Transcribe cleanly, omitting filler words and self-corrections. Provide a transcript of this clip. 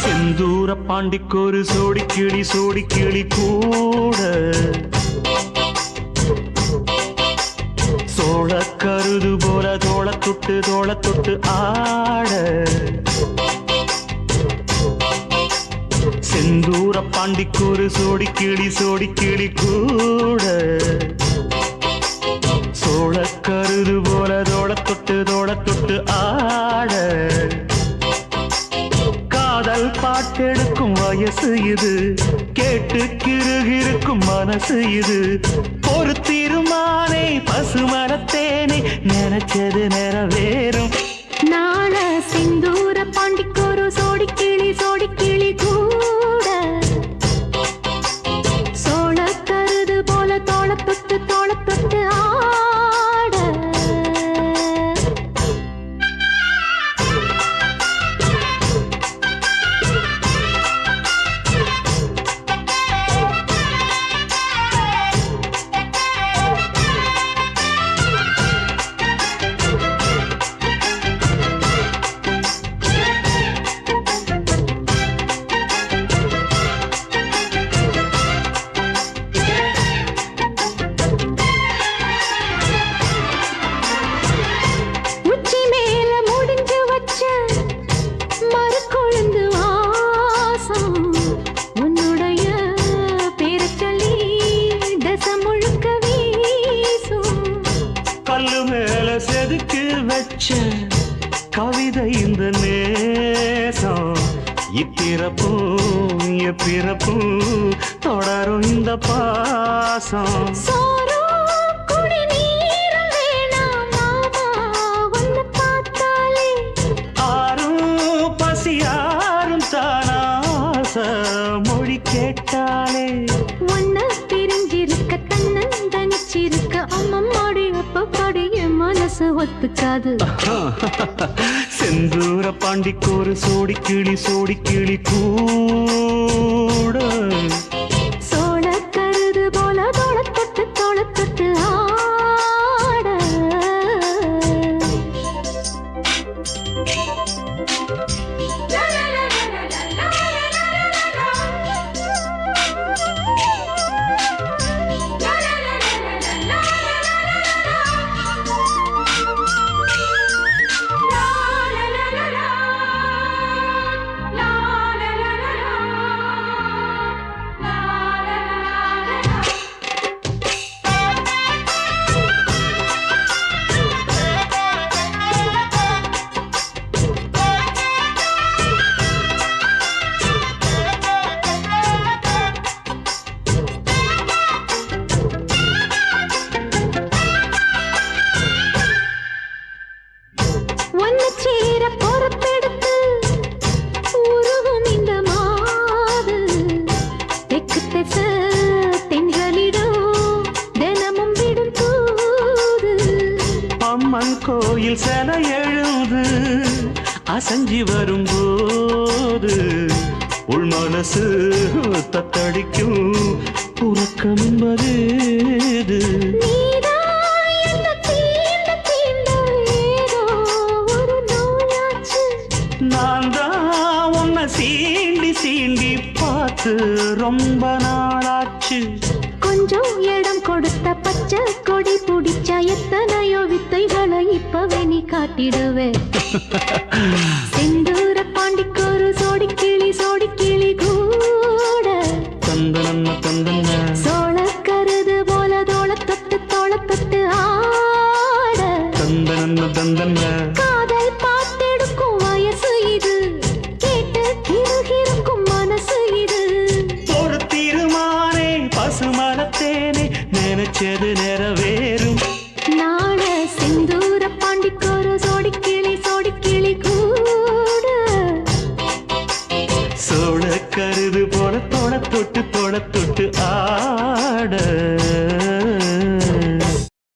செந்தூர பாண்டிக்கொரு சோடி கிளி கூட சோழ கருது போல தோள தொட்டு ஆட செந்தூர பாண்டிக்கொரு சோடி கிளி கூட சோழ கருது போல தோள தொட்டு ஆட காதல் பாட்டெடுக்கும் வயசு இது கேட்டு கிருகிருக்கும் மனசு இது ஒரு தீர்மானே பசுமரத்தேனே நினைச்சது நிறைவேறும் நாள செந்தூர பாண்டிக்கொரு சோடி கிளி கூட சோழ கருது போல தோள தொட்டு ஆட கவிதை இந்த நேசம் இப்பிறப்பும் எப்பிறப்பும் தொடரும் இந்த பாசம் ஆரும் பசியாரும் தானாச மொழி கேட்டாலே ஒன்ன பிரிஞ்சிருக்க தன்னந்தனிச்சிருக்க அம்மம்மாடி அப்பப்படிய மனசு ஒத்துக்காது செந்தூர பாண்டிக்கொரு சோடி கிளி கூட சோழ கருது போல தோள தொட்டு ஆட கோயில் சில எழுது அசஞ்சி வரும்போது உள் மனசு தத்தடிக்கும் உறக்கம் என்பது நான் தான் உன்னை சீண்டி பார்த்து ரொம்ப நாளாச்சு கொஞ்சம் இடம் கொடுத்த பச்சை கொடி பிடிச்சா எத்தனையோ வித்தைகளை இப்பவே நீ காட்டிடுவே செந்தூர பாண்டிக்கொரு சோடி கிளி கூட தந்தன சோழ கருது போல தோள தொட்டு ஆட தந்தன காதல் பாட்டெடுக்கும் வயசு இது கேட்டு கிருகிருக்கும் மனசு இது ஒரு தீர்மானே பசுமரத்தேனே நினைச்சது நிறைவேறும் நாள செந்தூர பாண்டிக்கொரு சோடி கிளி கூட சோழ கருது போல தோள தொட்டு ஆ